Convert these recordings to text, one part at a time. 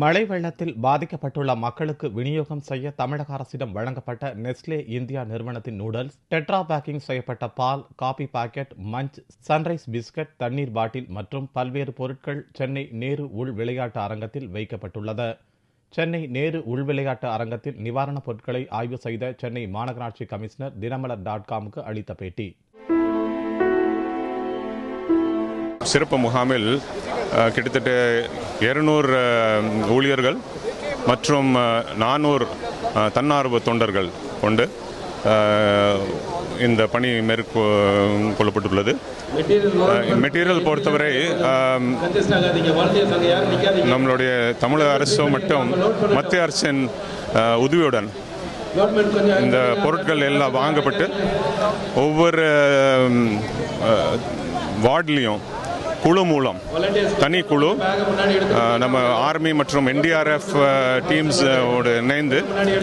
மழை வெள்ளத்தில் பாதிக்கப்பட்டுள்ள மக்களுக்கு விநியோகம் செய்ய தமிழக அரசிடம் வழங்கப்பட்ட நெஸ்லே இந்தியா நிறுவனத்தின் நூடல்ஸ், டெட்ரா பேக்கிங் செய்யப்பட்ட பால், coffee packet, Munch, Sunrise biscuit, தண்ணீர் பாட்டில் மற்றும் பல்வேறு பொருட்கள் சென்னை நேரு உள் விளையாட்டு அரங்கத்தில் வைக்கப்பட்டுள்ளது. சென்னை நேரு உள் விளையாட்டு அரங்கத்தில் நிவாரணப் பொருட்களை ஆய்வு செய்த சென்னை மாநகராட்சி கமிஷனர் தினமலர்.comக்கு அளித்த பேட்டி. சிறப்பு முகாமில் கிட்டத்தட்ட 200 ஊழியர்கள் மற்றும் 400 தன்னார்வ தொண்டர்கள் கொண்டு இந்த பணி மேற்கொள்ளப்பட்டுள்ளது. மெட்டீரியல் பொறுத்தவரை நம்மளுடைய தமிழக அரசு மற்றும் மத்திய அரசின் உதவியுடன் இந்த பொருட்கள் எல்லாம் வாங்கப்பட்டு ஒவ்வொரு வார்டுலேயும் குழு மூலம், தனி குழு, நம்ம ஆர்மி மற்றும் NDRF டீம்ஸ் இணைந்து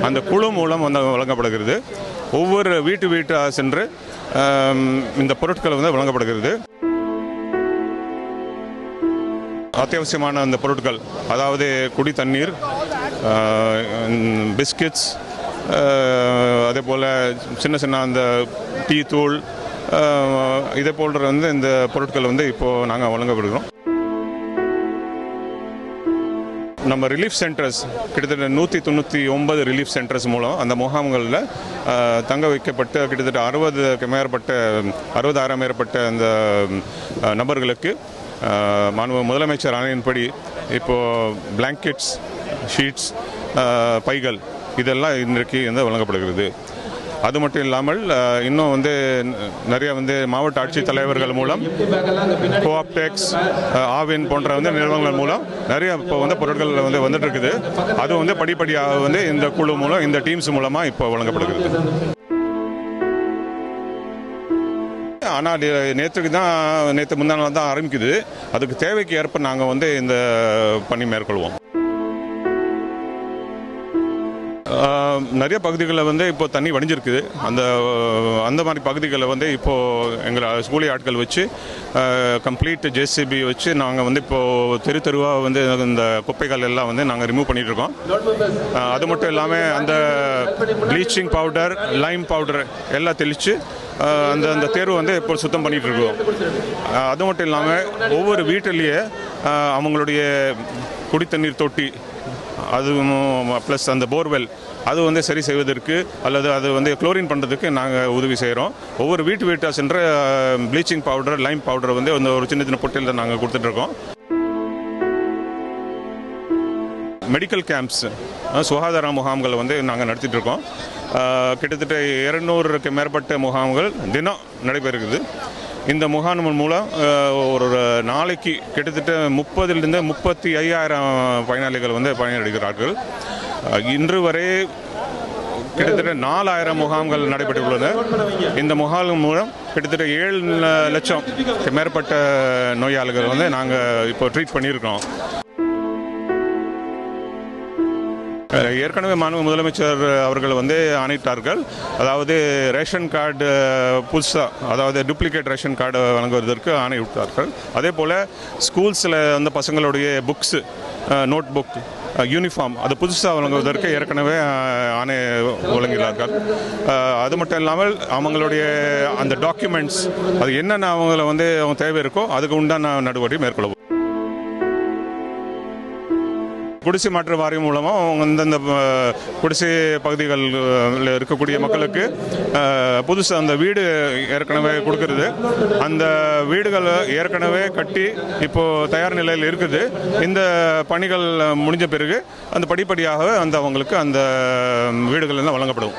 அந்த குழு மூலம் வழங்கப்படுகிறது. ஒவ்வொரு வீட்டாக சென்று இந்த பொருட்கள் வழங்கப்படுகிறது. அத்தியாவசியமான அந்த பொருட்கள், அதாவது குடி தண்ணீர், பிஸ்கட்ஸ், அதே போல் சின்ன அந்த டீ தூள், இதே போன்ற இந்த பொருட்கள் இப்போது நாங்கள் வழங்கப்படுகிறோம். நம்ம ரிலீஃப் சென்டர்ஸ் கிட்டத்தட்ட 199 ரிலீஃப் சென்டர்ஸ் மூலம் அந்த முகாம்களில் தங்க வைக்கப்பட்ட கிட்டத்தட்ட 60,000 மேற்பட்ட அந்த நபர்களுக்கு மாண்பு முதலமைச்சர் ஆணையின்படி இப்போது பிளாங்கெட்ஸ், ஷீட்ஸ், பைகள் இதெல்லாம் இன்றைக்கு வழங்கப்படுகிறது. அது மட்டும் இல்லாமல் இன்னும் நிறைய மாவட்ட ஆட்சித் தலைவர்கள் மூலம், கோஆப்டெக்ஸ், ஆவின் போன்ற நிறுவனங்கள் மூலம் நிறைய இப்போ பொருட்கள் வந்துட்டு இருக்குது. அது படிப்படியாக இந்த குழு மூலம், இந்த டீம்ஸ் மூலமாக இப்போ வழங்கப்படுகிறது. ஆனால் நேற்று முந்தானால் தான் ஆரம்பிக்குது. அதுக்கு தேவைக்கு ஏற்ப நாங்கள் இந்த பணி மேற்கொள்வோம். நிறைய பகுதிகளில் இப்போ தண்ணி வடிஞ்சிருக்குது. அந்த மாதிரி பகுதிகளில் இப்போது எங்கள் ஸ்கூலி ஆட்கள் வச்சு கம்ப்ளீட் JCB வச்சு நாங்கள் இப்போது தெருவாக இந்த குப்பைகள் எல்லாம் நாங்கள் ரிமூவ் பண்ணிகிட்ருக்கோம். அது மட்டும் இல்லாமல் அந்த ப்ளீச்சிங் பவுடர், லைம் பவுடர் எல்லாம் தெளித்து அந்த தேர்வு இப்போ சுத்தம் பண்ணிகிட்டு இருக்கோம். அது மட்டும் இல்லாமல் ஒவ்வொரு வீட்டிலேயே அவங்களுடைய குடித்தண்ணீர் தொட்டி, அது ப்ளஸ் அந்த போர்வெல் அது சரி செய்வதற்கு அல்லது அது குளோரின் பண்ணுறதுக்கு நாங்கள் உதவி செய்கிறோம். ஒவ்வொரு வீட்டாக சென்ற ப்ளீச்சிங் பவுடர், லைம் பவுடர் ஒரு சின்ன பொட்டியில் நாங்கள் கொடுத்துட்ருக்கோம். மெடிக்கல் கேம்ப்ஸ், சுகாதார முகாம்கள் நாங்கள் நடத்திட்டுருக்கோம். கிட்டத்தட்ட 200க்கு மேற்பட்ட முகாம்கள் தினம் நடைபெறுகிறது. இந்த முகாம் மூலம் ஒரு நாளைக்கு கிட்டத்தட்ட 30,000 to 35,000 பயனாளிகள் பயனடைகிறார்கள். இன்று வரை கிட்டத்தட்ட 4,000 முகாம்கள் நடைபெற்றுள்ளன. இந்த முகாம் மூலம் கிட்டத்தட்ட 7 லட்சம் மேற்பட்ட நோயாளிகள் நாங்கள் இப்போ ட்ரீட் பண்ணியிருக்கோம். ஏற்கனவே மாண்பு முதலமைச்சர் அவர்கள் ஆணையிட்டார்கள். அதாவது ரேஷன் கார்டு புதுசாக, அதாவது டூப்ளிகேட் ரேஷன் கார்டு வழங்குவதற்கு ஆணையிட்டார்கள். அதே போல் ஸ்கூல்ஸில் பசங்களுடைய புக்ஸு, நோட் புக், யூனிஃபார்ம் அது புதுசாக வழங்குவதற்கு ஏற்கனவே ஆணை வழங்குகிறார்கள். அது மட்டும் இல்லாமல் அவங்களுடைய அந்த டாக்குமெண்ட்ஸ், அது என்னென்ன அவங்க தேவை இருக்கோ அதுக்கு உண்டான நடவடிக்கை மேற்கொள்ளும். குடிசை மாற்று வாரியம் மூலமாக அந்தந்த குடிசை பகுதிகளில் இருக்கக்கூடிய மக்களுக்கு புதுசு அந்த வீடு ஏற்கனவே கொடுக்கறது. அந்த வீடுகள் ஏற்கனவே கட்டி இப்போது தயார் நிலையில் இருக்குது. இந்த பணிகள் முடிஞ்ச பிறகு அந்த படிப்படியாக அவங்களுக்கு அந்த வீடுகள் எல்லாம் வழங்கப்படும்.